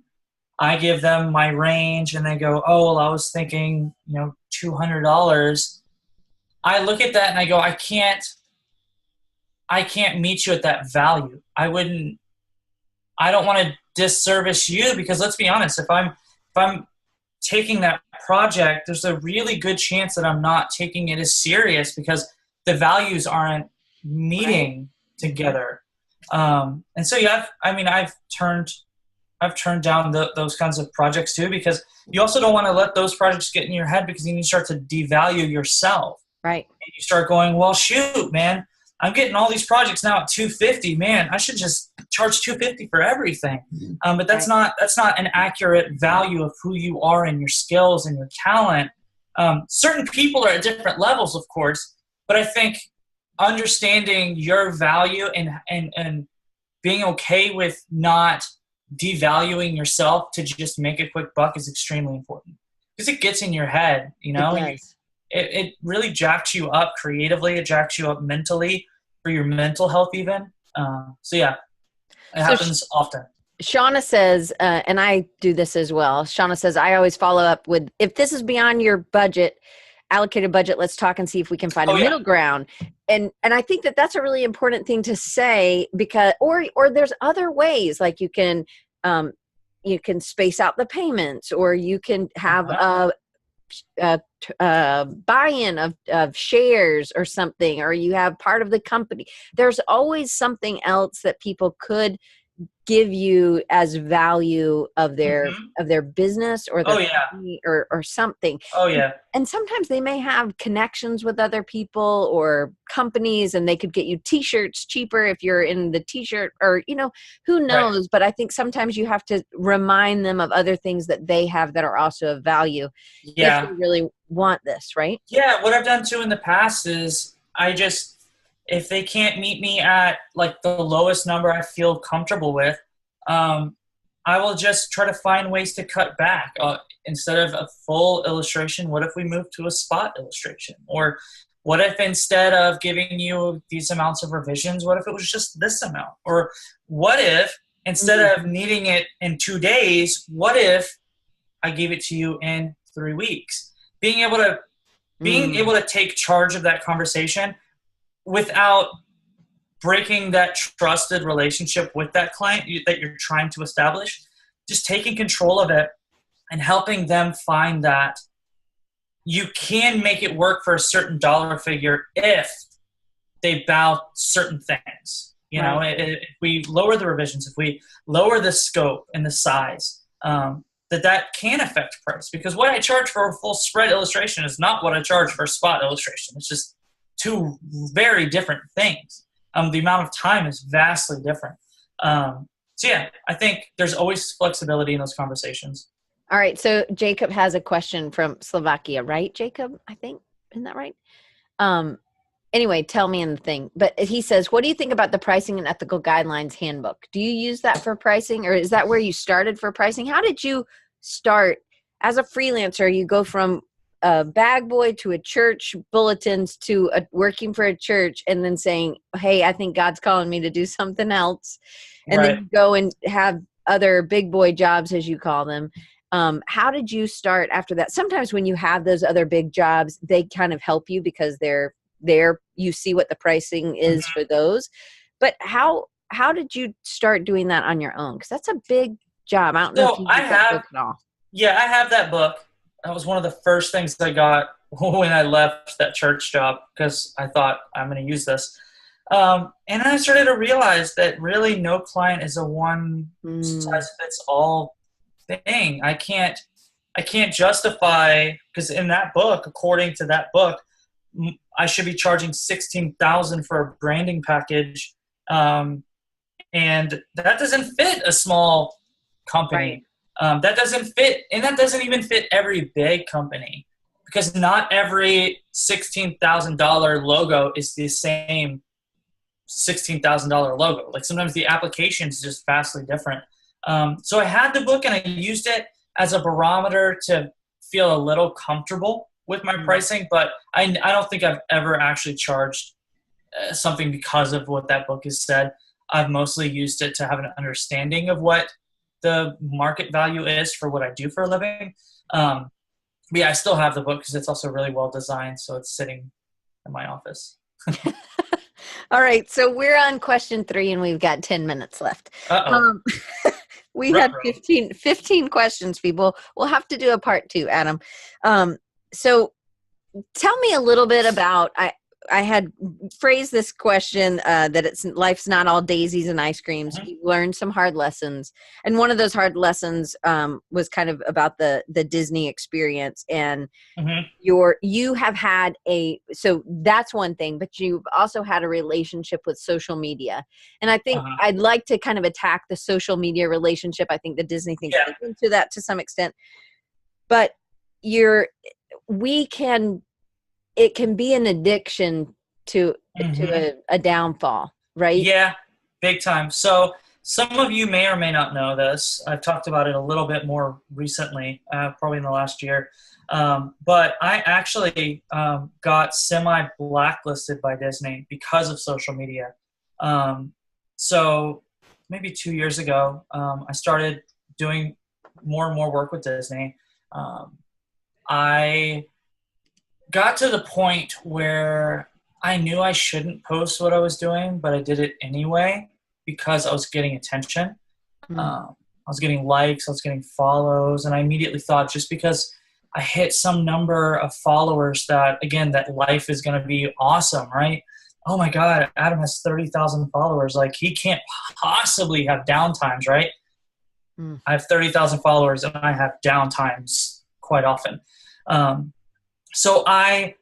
I give them my range and they go, oh, well, I was thinking, $200. I look at that and I go, I can't meet you at that value. I don't want to disservice you, because let's be honest, if I'm taking that project, there's a really good chance that I'm not taking it as serious because the values aren't meeting together. And so, I've turned down those kinds of projects too, because you also don't want to let those projects get in your head, because then you start to devalue yourself. Right. And you start going, well, shoot, man, I'm getting all these projects now at $250. Man, I should just charge $250 for everything. But that's not an accurate value of who you are and your skills and your talent. Certain people are at different levels, of course, but I think understanding your value and being okay with not devaluing yourself to just make a quick buck is extremely important, because it gets in your head, it really jacks you up creatively. It jacks you up mentally, for your mental health even. It happens often. Shauna says, and I do this as well. Shauna says, I always follow up with, if this is beyond your budget, allocated budget, let's talk and see if we can find a middle ground. And I think that that's a really important thing to say, because, or there's other ways, like you can space out the payments, or you can have a buy-in of shares or something, or you have part of the company. There's always something else that people could give you as value of Mhm. their business or Oh their yeah. company or something. Oh yeah. And sometimes they may have connections with other people or companies, and they could get you t-shirts cheaper if you're in the t-shirt, or who Right. knows. But I think sometimes you have to remind them of other things that they have that are also of value if they Yeah. really want this, right? Yeah, what I've done too in the past is if they can't meet me at like the lowest number I feel comfortable with, um, I will just try to find ways to cut back. Instead of a full illustration, what if we move to a spot illustration? Or what if instead of giving you these amounts of revisions, what if it was just this amount? Or what if instead Mhm. of needing it in 2 days, what if I gave it to you in 3 weeks? Being able to being Mm. able to take charge of that conversation without breaking that trusted relationship with that client that you're trying to establish, just taking control of it and helping them find that you can make it work for a certain dollar figure if they bow certain things. Right. If we lower the revisions, if we lower the scope and the size, that can affect price. Because what I charge for a full spread illustration is not what I charge for a spot illustration. It's just two very different things. The amount of time is vastly different. So yeah, I think there's always flexibility in those conversations. All right. So Jacob has a question from Slovakia, right, Jacob? I think. Isn't that right? Um, anyway, tell me in the thing. But he says, what do you think about the pricing and ethical guidelines handbook? Do you use that for pricing, or is that where you started for pricing? How did you start as a freelancer? You go from a bag boy to a church bulletins to working for a church, and then saying, hey, I think God's calling me to do something else. And then Right. you go and have other big boy jobs, as you call them. How did you start after that? Sometimes when you have those other big jobs, they kind of help you because they're there, you see what the pricing is Mhm. for those. But how did you start doing that on your own? Because that's a big job. I don't know if So you use that book at all. I have that book. That was one of the first things I got when I left that church job because I thought I'm going to use this. And I started to realize that really no client is a one Mm, size fits all thing. I can't justify, because in that book, according to that book, I should be charging 16,000 for a branding package, and that doesn't fit a small right. company. That doesn't fit, and that doesn't even fit every big company, because not every $16,000 logo is the same $16,000 logo. Like sometimes the application is just vastly different. So I had the book and I used it as a barometer to feel a little comfortable with my Mm, pricing, but I don't think I've ever actually charged something because of what that book has said. I've mostly used it to have an understanding of what the market value is for what I do for a living. Um, but yeah, I still have the book because it's also really well designed, so it's sitting in my office. all right. So we're on question 3 and we've got 10 minutes left. Uh-oh. Um, we had Ruh-roh. 15 questions, people. We'll have to do a part 2, Adam. So tell me a little bit about, I had phrased this question that it's life's not all daisies and ice creams. Mhm. You learned some hard lessons, and one of those hard lessons was kind of about the Disney experience. And Mhm. you have had so that's one thing, but you've also had a relationship with social media, and I think Uh-huh. I'd like to kind of attack the social media relationship. I think the Disney thing Yeah. plays into that to some extent, but you're we can it can be an addiction to Mhm. a downfall, right? Yeah, big time. So some of you may or may not know this. I've talked about it a little bit more recently, probably in the last year. But I actually got semi-blacklisted by Disney because of social media. Um, so maybe 2 years ago, I started doing more and more work with Disney. Um, I got to the point where I knew I shouldn't post what I was doing, but I did it anyway because I was getting attention. Mm, I was getting likes, I was getting follows, and I immediately thought just because I hit some number of followers that, again, that life is going to be awesome, right? oh my God, Adam has 30,000 followers. Like, he can't possibly have downtimes, right? Mm. I have 30,000 followers and I have downtimes quite often. So I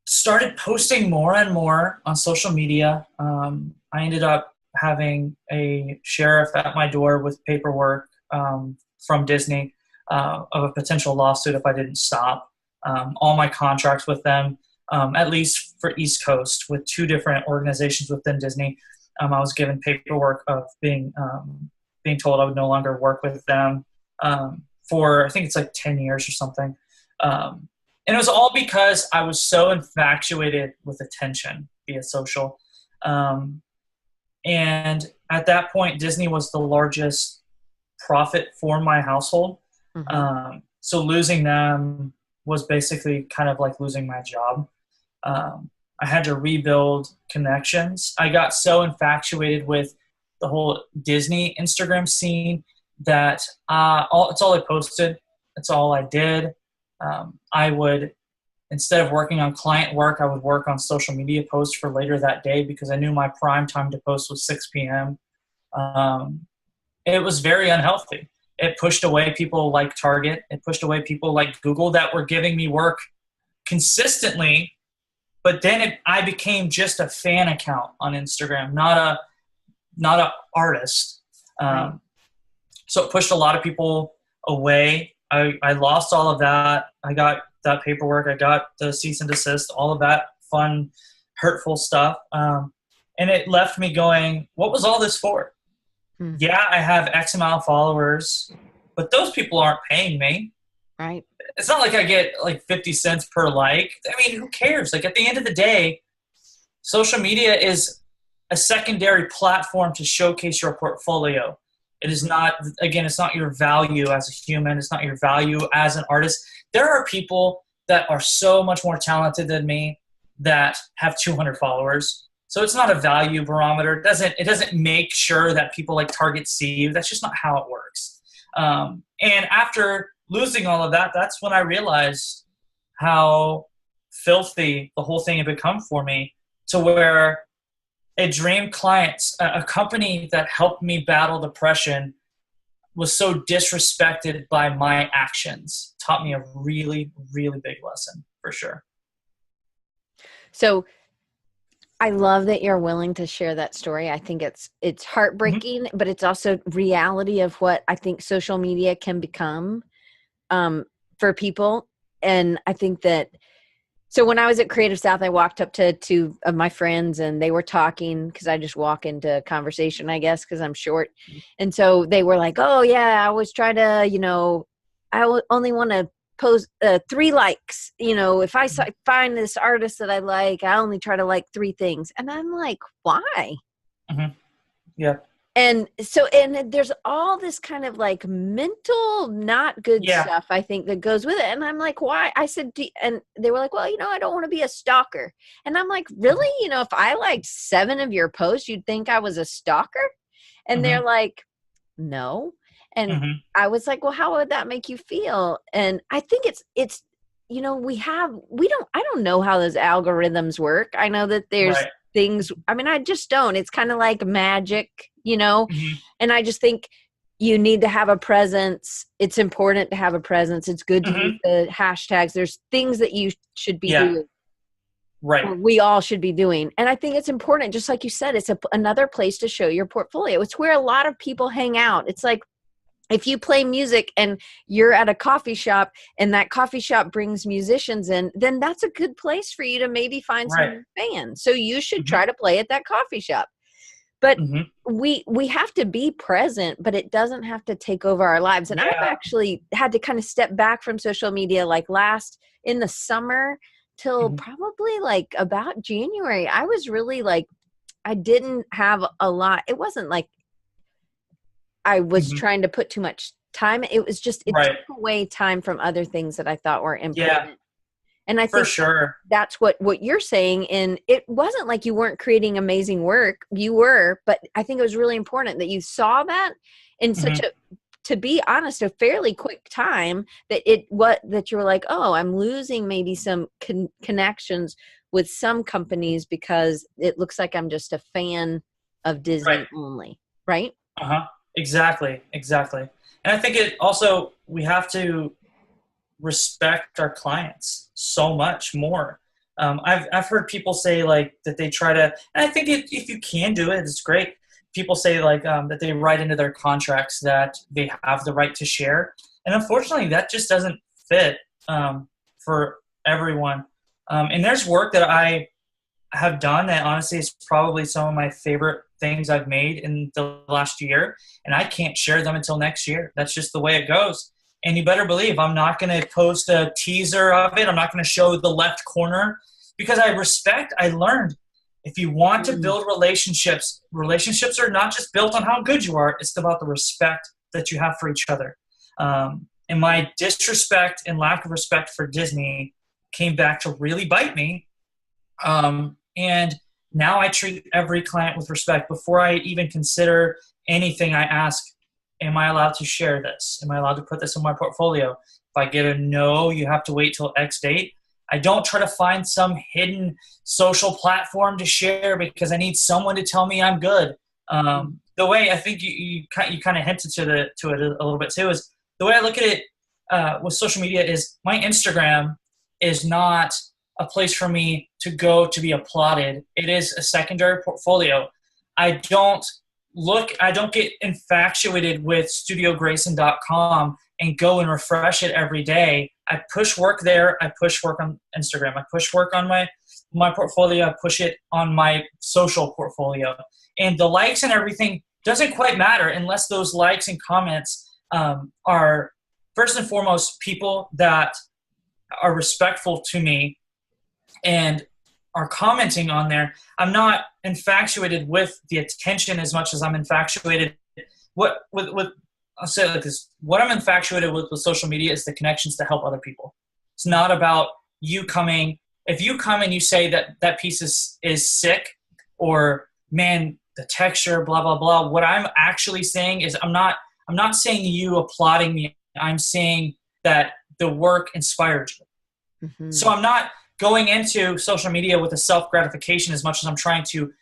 started posting more and more on social media. I ended up having a sheriff at my door with paperwork from Disney of a potential lawsuit if I didn't stop. All my contracts with them, at least for East Coast, with 2 different organizations within Disney, I was given paperwork of being told I would no longer work with them for, I think it's like 10 years or something. And it was all because I was so infatuated with attention via social. And at that point, Disney was the largest profit for my household. Mm-hmm. So losing them was basically kind of like losing my job. I had to rebuild connections. I got so infatuated with the whole Disney Instagram scene that it's all I posted. That's all I did. I would, instead of working on client work, I would work on social media posts for later that day because I knew my prime time to post was 6 p.m. It was very unhealthy. It pushed away people like Target. It pushed away people like Google that were giving me work consistently. But then I became just a fan account on Instagram, not a artist. Right. So it pushed a lot of people away. I lost all of that. I got that paperwork. I got the cease and desist, all of that fun, hurtful stuff. And it left me going, what was all this for? Hmm. Yeah, I have X amount of followers, but those people aren't paying me. Right. It's not like I get like 50 cents per like. I mean, who cares? Like, at the end of the day, social media is a secondary platform to showcase your portfolio. It is not, again, it's not your value as a human. It's not your value as an artist. There are people that are so much more talented than me that have 200 followers. So it's not a value barometer. It doesn't make sure that people like Target see you. That's just not how it works. And after losing all of that, that's when I realized how filthy the whole thing had become for me, to where a dream client, a company that helped me battle depression, was so disrespected by my actions. Taught me a really, really big lesson, for sure. So I love that you're willing to share that story. I think it's heartbreaking, but it's also reality of what I think social media can become for people. And I think that, so when I was at Creative South, I walked up to 2 of my friends and they were talking, because I just walk into conversation, I guess, because I'm short. And so they were like, oh yeah, I always try to, only want to post 3 likes. If I find this artist that I like, I only try to like 3 things. And I'm like, why? Mm-hmm. Yeah. And so, and there's all this kind of like mental, not good stuff, I think, that goes with it. And I'm like, why? I said, and they were like, well, I don't want to be a stalker. And I'm like, really? If I liked 7 of your posts, you'd think I was a stalker? And they're like, no. And I was like, well, how would that make you feel? And I think it's, I don't know how those algorithms work. I know that there's things, I just don't. It's kind of like magic, and I just think you need to have a presence. It's important to have a presence. It's good to use the hashtags. There's things that you should be doing. Right. Or we all should be doing. And I think it's important, just like you said, it's another place to show your portfolio. It's where a lot of people hang out. It's like, if you play music and you're at a coffee shop and that coffee shop brings musicians in, then that's a good place for you to maybe find some fans. So you should try to play at that coffee shop. But we have to be present, but it doesn't have to take over our lives. And I've actually had to kind of step back from social media, like in the summer till probably like about January. I was really like, I didn't have a lot. It wasn't like I was trying to put too much time. It was just, it took away time from other things that I thought were important. And I think that's what you're saying. And it wasn't like you weren't creating amazing work. You were, but I think it was really important that you saw that in to be honest, a fairly quick time that that you were like, oh, I'm losing maybe some connections with some companies because it looks like I'm just a fan of Disney only, right? Exactly. And I think it also, we have to respect our clients so much more. I've heard people say like that they try to, and I think if you can do it, it's great. People say like that they write into their contracts that they have the right to share, and unfortunately, that just doesn't fit for everyone. And there's work that I have done that honestly is probably some of my favorite things I've made in the last year, and I can't share them until next year. That's just the way it goes. And you better believe I'm not going to post a teaser of it. I'm not going to show the left corner because I learned if you want to build relationships are not just built on how good you are. It's about the respect that you have for each other. And my disrespect and lack of respect for Disney came back to really bite me. And now I treat every client with respect. Before I even consider anything, I ask, am I allowed to share this? Am I allowed to put this in my portfolio? If I get a no, you have to wait till X date. I don't try to find some hidden social platform to share because I need someone to tell me I'm good. The way I think you kind of hinted to it a little bit too is the way I look at it with social media is my Instagram is not a place for me to go to be applauded. It is a secondary portfolio. I don't get infatuated with studiograyson.com and go and refresh it every day. I push work there. I push work on Instagram. I push work on my portfolio. I push it on my social portfolio. And the likes and everything doesn't quite matter unless those likes and comments are first and foremost people that are respectful to me and are commenting on there. I'm not infatuated with the attention as much as I'm infatuated I'll say it like this. What I'm infatuated with social media is the connections to help other people. It's not about you coming. If you come and you say that piece is sick or man, the texture, blah, blah, blah. What I'm actually saying is I'm not saying you applauding me. I'm saying that the work inspired you. Mm-hmm. So I'm not going into social media with a self-gratification as much as I'm trying to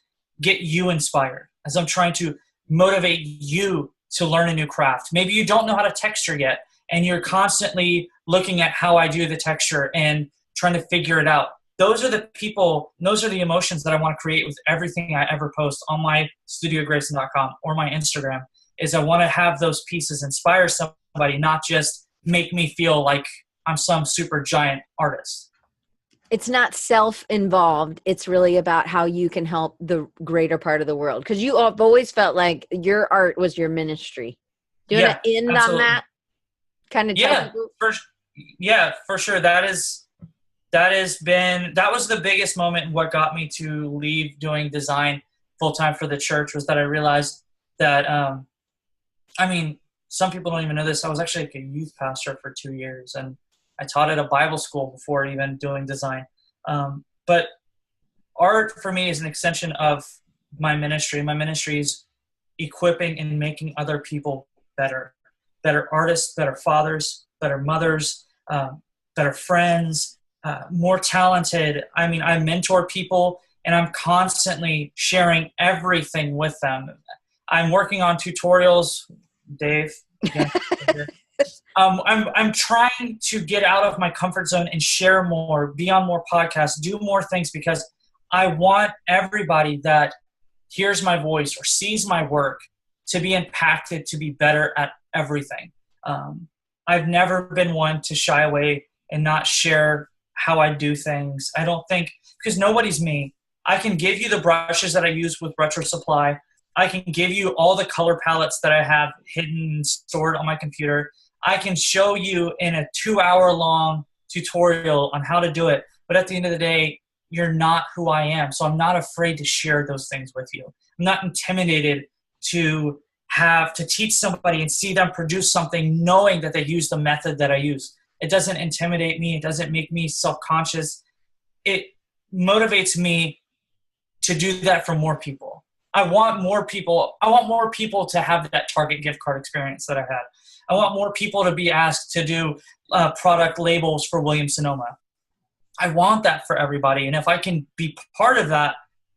get you inspired, as I'm trying to motivate you to learn a new craft. Maybe you don't know how to texture yet, and you're constantly looking at how I do the texture and trying to figure it out. Those are the people, those are the emotions that I want to create with everything I ever post on my studiograyson.com or my Instagram, is I want to have those pieces inspire somebody, not just make me feel like I'm some super giant artist. It's not self-involved. It's really about how you can help the greater part of the world. Because you have always felt like your art was your ministry. Do you want to end on that? Kind of for sure. That was the biggest moment. What got me to leave doing design full-time for the church was that I realized that, some people don't even know this. I was actually like a youth pastor for 2 years, and I taught at a Bible school before even doing design. But art for me is an extension of my ministry. My ministry is equipping and making other people better artists, better fathers, better mothers, better friends, more talented. I mentor people, and I'm constantly sharing everything with them. I'm working on tutorials, Dave. Yeah. I'm trying to get out of my comfort zone and share more, be on more podcasts, do more things, because I want everybody that hears my voice or sees my work to be impacted, to be better at everything. I've never been one to shy away and not share how I do things. I don't think, because nobody's me. I can give you the brushes that I use with Retro Supply. I can give you all the color palettes that I have hidden and stored on my computer. I can show you in a 2-hour-long tutorial on how to do it. But at the end of the day, you're not who I am. So I'm not afraid to share those things with you. I'm not intimidated to teach somebody and see them produce something knowing that they use the method that I use. It doesn't intimidate me. It doesn't make me self-conscious. It motivates me to do that for more people. I want more people to have that Target gift card experience that I had. I want more people to be asked to do product labels for Williams-Sonoma. I want that for everybody. And if I can be part of that,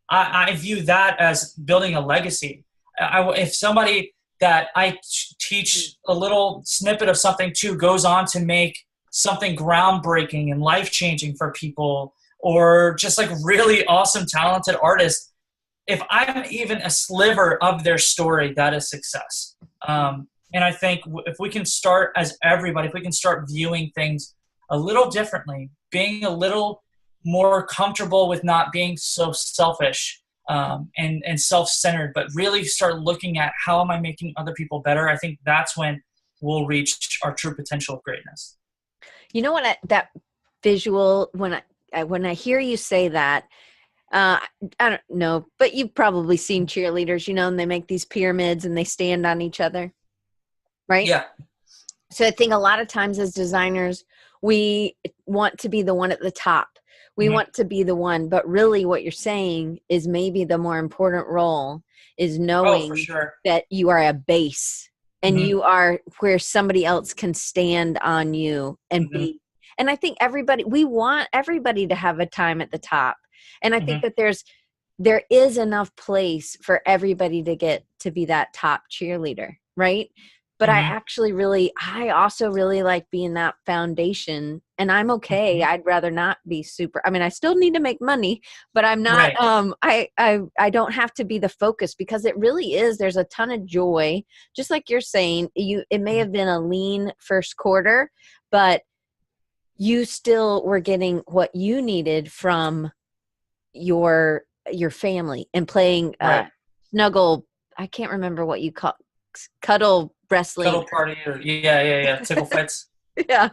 I view that as building a legacy. If somebody that I teach a little snippet of something to goes on to make something groundbreaking and life-changing for people, or just like really awesome, talented artists, if I'm even a sliver of their story, that is success. And I think if we can start as everybody, if we can start viewing things a little differently, being a little more comfortable with not being so selfish and self-centered, but really start looking at how am I making other people better, I think that's when we'll reach our true potential of greatness. You know what? That visual, when I hear you say that, I don't know, but you've probably seen cheerleaders, you know, and they make these pyramids and they stand on each other, right? Yeah. So I think a lot of times as designers, we want to be the one at the top. We want to be the one, but really what you're saying is maybe the more important role is knowing for sure. that you are a base and you are where somebody else can stand on you and be. And I think we want everybody to have a time at the top. And I think that there is enough place for everybody to get to be that top cheerleader, right? But I also really like being that foundation, and I'm okay. I'd rather not be super. I mean, I still need to make money, but I'm not, I don't have to be the focus, because it really is, there's a ton of joy. Just like you're saying, it may have been a lean first quarter, but you still were getting what you needed from your family and playing snuggle. I can't remember what you call cuddle wrestling. Cuddle party, or tickle fights. Yeah.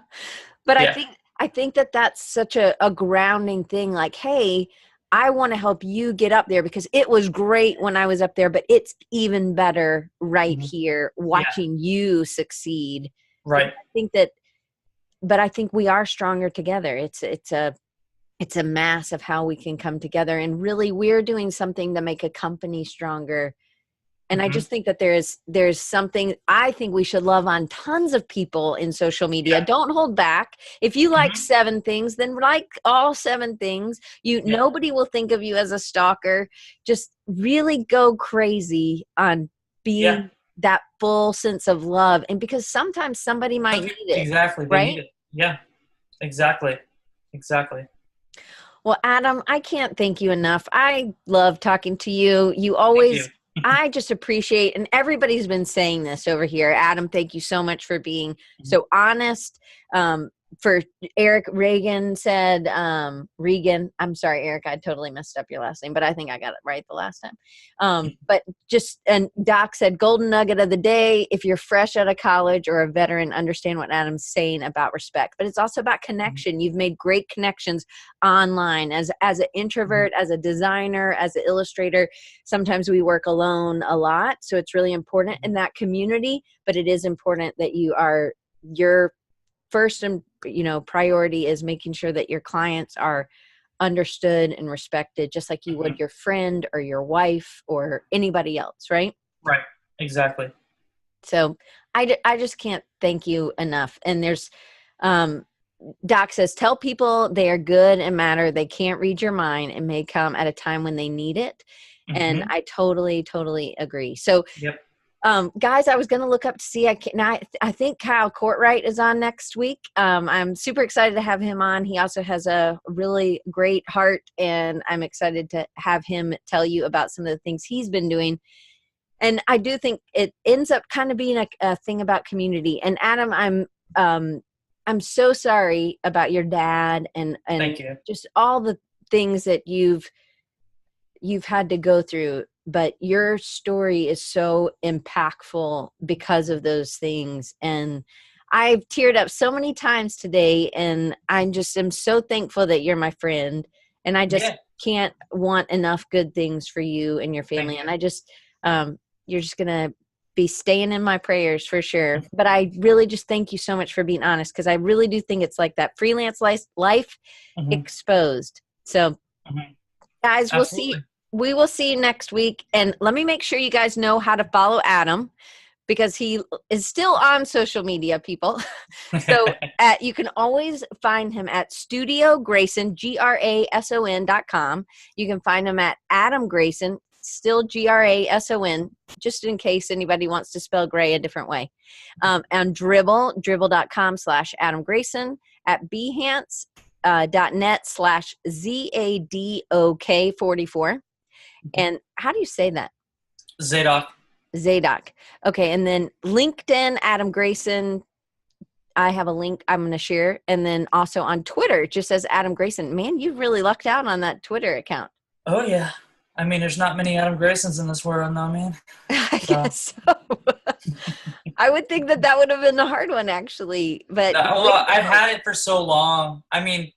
But I think that that's such a grounding thing. Like, hey, I want to help you get up there because it was great when I was up there, but it's even better right here watching you succeed. Right. But I think we are stronger together. It's a mass of how we can come together, and really we're doing something to make a company stronger. And I just think that there's something I think we should love on tons of people in social media. Don't hold back. If you like 7 things, then like all 7 things. Nobody will think of you as a stalker. Just really go crazy on being that full sense of love. And because sometimes somebody might need it. Exactly. Right? Need it. Yeah, exactly. Well, Adam, I can't thank you enough. I love talking to you. You always, I just appreciate, and everybody's been saying this over here. Adam, thank you so much for being so honest. For Eric Reagan said, Regan, I'm sorry, Eric, I totally messed up your last name, but I think I got it right the last time. And Doc said, golden nugget of the day, if you're fresh out of college or a veteran, understand what Adam's saying about respect, but it's also about connection. You've made great connections online as an introvert, as a designer, as an illustrator. Sometimes we work alone a lot. So it's really important in that community, but it is important that your first and priority is making sure that your clients are understood and respected, just like you would your friend or your wife or anybody else, right? Right, exactly. So I just can't thank you enough. And there's Doc says, tell people they are good and matter. They can't read your mind and may come at a time when they need it. And I totally agree. So guys, I was going to look up to see. I think Kyle Courtwright is on next week. I'm super excited to have him on. He also has a really great heart, and I'm excited to have him tell you about some of the things he's been doing. And I do think it ends up kind of being a thing about community. And Adam, I'm so sorry about your dad and Thank you. Just all the things that you've had to go through. But your story is so impactful because of those things. And I've teared up so many times today, and I just am so thankful that you're my friend. And I just can't want enough good things for you and your family. And I just, you're just going to be staying in my prayers for sure. But I really just thank you so much for being honest, because I really do think it's like that freelance life exposed. So guys, we will see you next week. And let me make sure you guys know how to follow Adam. because he is still on social media, people. So you can always find him at Studio Grason, GRASON.com. You can find him at Adam Grason, still GRASON, just in case anybody wants to spell gray a different way. And dribble.com/Adam Grason, at behance.net/ZADOK44. And how do you say that? Zadok. Okay. And then LinkedIn, Adam Grason. I have a link I'm going to share. And then also on Twitter, it just says Adam Grason. Man, you've really lucked out on that Twitter account. Oh, yeah. I mean, there's not many Adam Grasons in this world now, man. I guess so. I would think that would have been a hard one, actually. But well, I've had it for so long. I mean,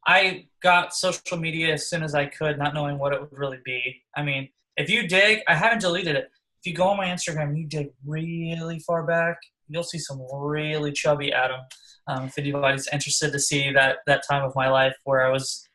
I got social media as soon as I could, not knowing what it would really be. I mean, if you dig, I haven't deleted it. If you go on my Instagram, you dig really far back, you'll see some really chubby Adam. If anybody's interested to see that time of my life where I was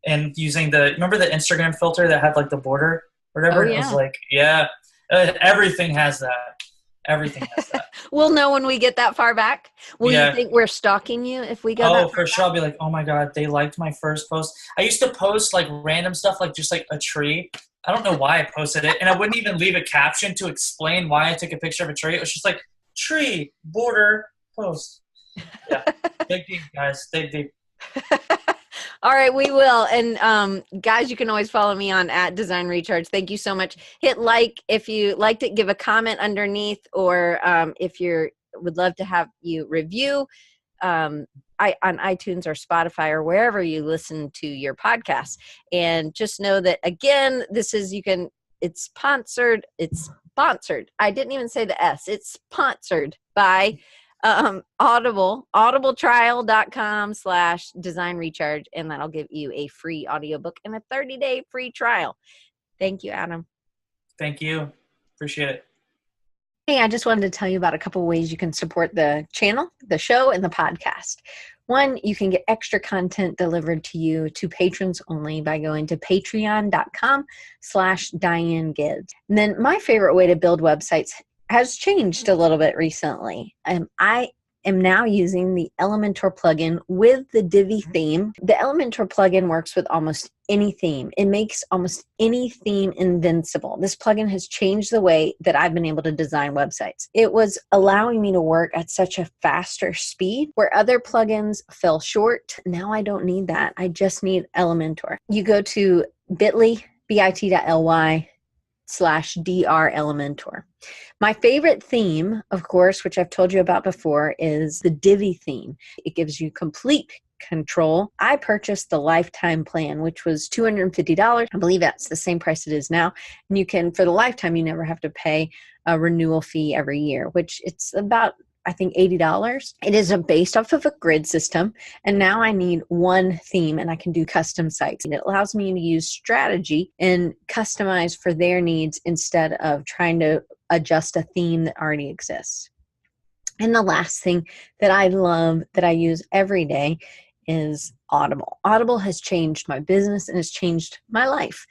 using remember the Instagram filter that had like the border or whatever? Oh, yeah. It was like, yeah, everything has that. Everything has that. We'll know when we get that far back. Will you think we're stalking you if we go that far for sure. I'll be like, oh my God, they liked my first post. I used to post like random stuff, like just like a tree. I don't know why I posted it. And I wouldn't even leave a caption to explain why I took a picture of a tree. It was just like tree, border, post. Yeah. Dig deep, guys. Dig deep. All right, we will. And guys, you can always follow me on @DesignRecharge. Thank you so much. Hit like if you liked it. Give a comment underneath, or if you would love to have you review on iTunes or Spotify or wherever you listen to your podcast. And just know that, again, it's sponsored. I didn't even say the S. It's sponsored by audibletrial.com/designrecharge, and that'll give you a free audiobook and a 30-day free trial. Thank you, Adam. Thank you. Appreciate it. Hey, I just wanted to tell you about a couple of ways you can support the channel, the show, and the podcast. One, you can get extra content delivered to you to patrons only by going to patreon.com/Diane Gibbs. And then my favorite way to build websites has changed a little bit recently. I am now using the Elementor plugin with the Divi theme. The Elementor plugin works with almost any theme. It makes almost any theme invincible. This plugin has changed the way that I've been able to design websites. It was allowing me to work at such a faster speed where other plugins fell short. Now I don't need that. I just need Elementor. You go to bit.ly/dr Elementor. My favorite theme, of course, which I've told you about before, is the Divi theme. It gives you complete control. I purchased the lifetime plan, which was $250. I believe that's the same price it is now. And you can, for the lifetime, you never have to pay a renewal fee every year, which it's about, I think, $80. It is based off of a grid system. And now I need one theme and I can do custom sites. And it allows me to use strategy and customize for their needs instead of trying to adjust a theme that already exists. And the last thing that I love that I use every day is Audible. Audible has changed my business and has changed my life.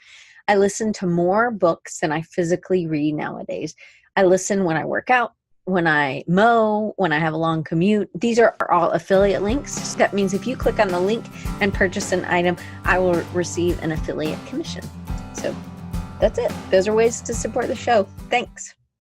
I listen to more books than I physically read nowadays. I listen when I work out, when I mow, when I have a long commute. These are all affiliate links. That means if you click on the link and purchase an item, I will receive an affiliate commission. So that's it. Those are ways to support the show. Thanks.